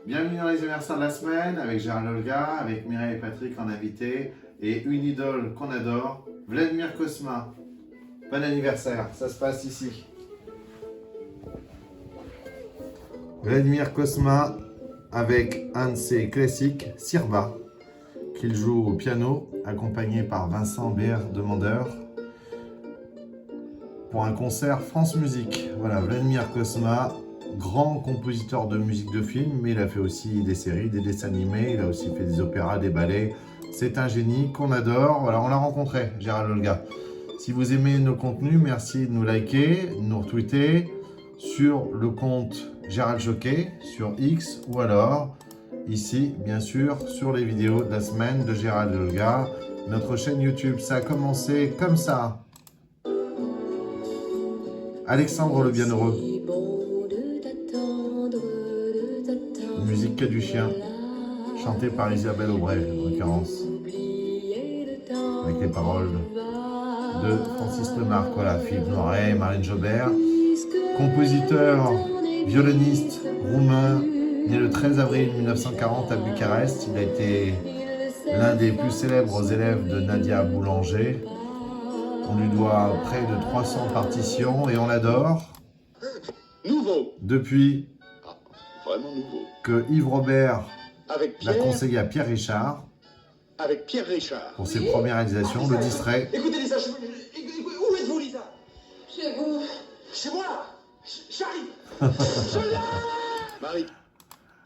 Bienvenue dans les anniversaires de la semaine avec Gérald Olga, avec Mireille et Patrick en invité et une idole qu'on adore, Vladimir Cosma. Bon anniversaire, ça se passe ici. Vladimir Cosma avec un de ses classiques, Sirba, qu'il joue au piano, accompagné par Vincent Bér Demandeur, pour un concert France Musique. Voilà, Vladimir Cosma, grand compositeur de musique de film, mais il a fait aussi des séries, des dessins animés, il a aussi fait des opéras, des ballets. C'est un génie qu'on adore. Voilà, on l'a rencontré, Gérald Olga. Si vous aimez nos contenus, merci de nous liker, de nous retweeter sur le compte Gérald Choquet, sur X, ou alors ici, bien sûr, sur les vidéos de la semaine de Gérald Olga, notre chaîne YouTube. Ça a commencé comme ça. Alexandre le Bienheureux. Musique qu'a du chien, chantée par Isabelle Aubray, en l'occurrence, avec les paroles de Francis Lemarque. Voilà, Philippe Noiret, Marlène Jobert, compositeur, violoniste roumain, né le 13 avril 1940 à Bucarest. Il a été l'un des plus célèbres élèves de Nadia Boulanger. On lui doit près de 300 partitions et on l'adore. Nouveau. Depuis Vraiment nouveau. que Yves Robert Avec l'a Pierre, conseillé à Pierre Richard avec Pierre Richard. pour ses premières réalisations, le distrait. Écoutez Lisa, où êtes-vous Lisa? Chez vous. Chez moi. J'arrive. Je l'ai. Marie.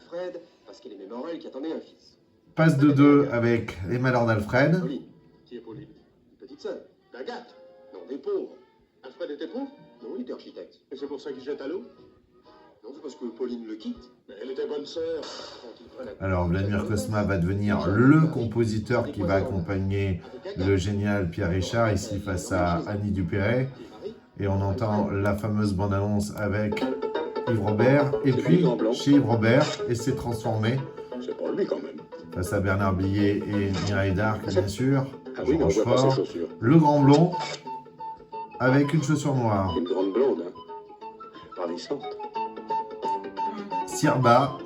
Fred, parce qu'il aimait Morel qui attendait un fils. Passe de deux avec Les Malheurs d'Alfred. Pauline. Qui est Pauline? Une petite sœur. D'Agathe. Non, des pauvres. Alfred était pauvre? Non, il était architecte. Et c'est pour ça qu'il jette à l'eau? Non, c'est parce que Pauline le quitte. Mais elle était bonne sœur. Alors Vladimir Cosma va devenir le compositeur qui va accompagner le génial Pierre Richard, ici face à Annie Dupéret. Et on entend la fameuse bande-annonce avec Yves Robert. Et puis chez Yves Robert, et s'est transformé C'est pour lui quand même. face à Bernard Billet et Mireille Darc, bien sûr. Ah oui, mais on voit pas ses Rochefort, chaussures. le grand blond avec une chaussure noire. Une grande blonde, hein. Ravissante. Sirba,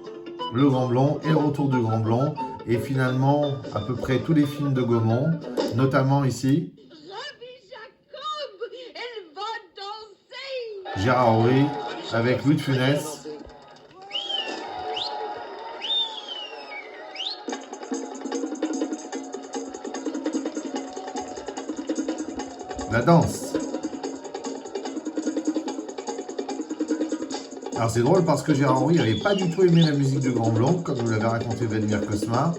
le grand blond et le retour du grand blond. Et finalement, à peu près tous les films de Gaumont, notamment ici, Rabbi Jacob, elle va danser. Gérard Horry avec Louis de Funès. La danse. Alors c'est drôle parce que Gérard Horry n'avait pas du tout aimé la musique du Grand Blond, comme nous l'avait raconté Vladimir Cosma,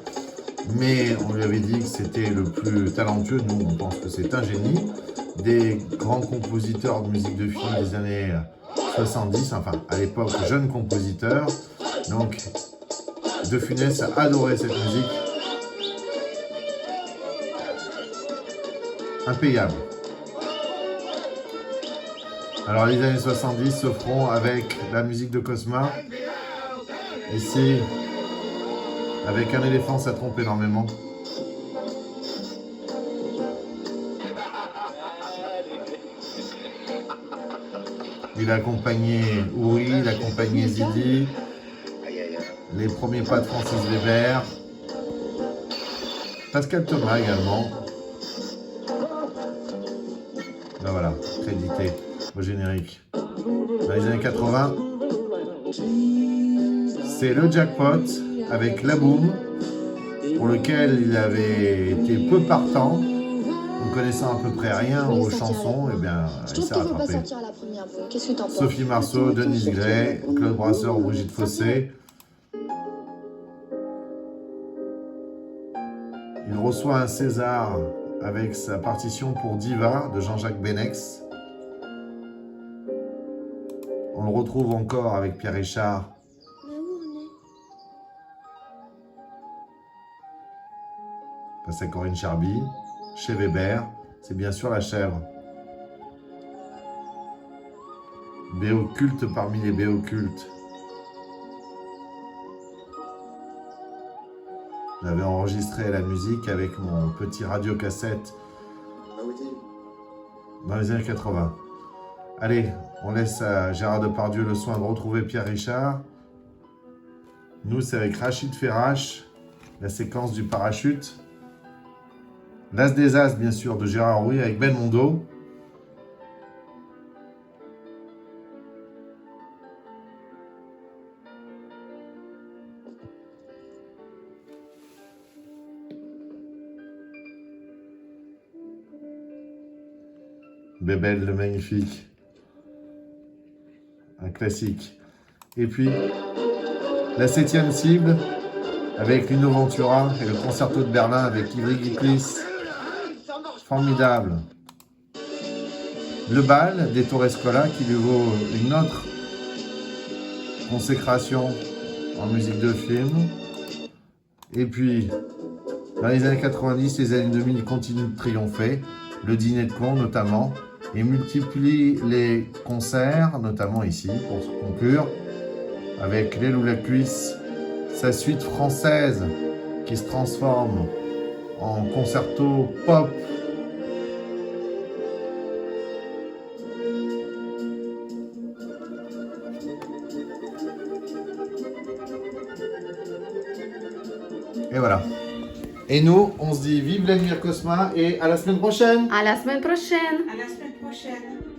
mais on lui avait dit que c'était le plus talentueux. Nous, on pense que c'est un génie. Des grands compositeurs de musique de film des années 70, enfin à l'époque jeune compositeur. Donc De Funès a adoré cette musique. Impayable. Alors les années 70 se feront avec la musique de Cosma. Ici, avec un éléphant, ça trompe énormément. Il a accompagné Ouri, il a accompagné Zidi, les premiers pas de Francis Weber, Pascal Thomas également. Ben voilà, crédité au générique. Dans les années 80, c'est le jackpot avec La Boum, pour lequel il avait été peu partant. Ne connaissant à peu près rien aux chansons, eh bien, il s'est rattrapé. Sophie Marceau, Denise Gray, Claude Brasseur, Brigitte Fossé. Il reçoit un César avec sa partition pour Diva de Jean-Jacques Benex. On le retrouve encore avec Pierre Richard. Face à Corinne Charby, chez Weber, c'est bien sûr La Chèvre. BO culte parmi les BO cultes. J'avais enregistré la musique avec mon petit radiocassette dans les années 80. Allez, on laisse à Gérard Depardieu le soin de retrouver Pierre Richard. Nous, c'est avec Rachid Ferrache, la séquence du parachute. L'As des As, bien sûr, de Gérard Rouy avec Belmondo. Bébel le Magnifique. Un classique. Et puis, la 7e cible, avec Lino Ventura et le concerto de Berlin avec Ivry Guitlis. Formidable. Le bal d'Ettore Scola qui lui vaut une autre consécration en musique de film. Et puis, dans les années 90, les années 2000, il continue de triompher. Le Dîner de Cons notamment. Et multiplie les concerts, notamment ici, pour se conclure, avec L'aile ou la cuisse, sa suite française qui se transforme en concerto pop. Et voilà. Et nous, on se dit vive l'Admire Cosma et à la semaine prochaine. À la semaine prochaine. À la semaine prochaine.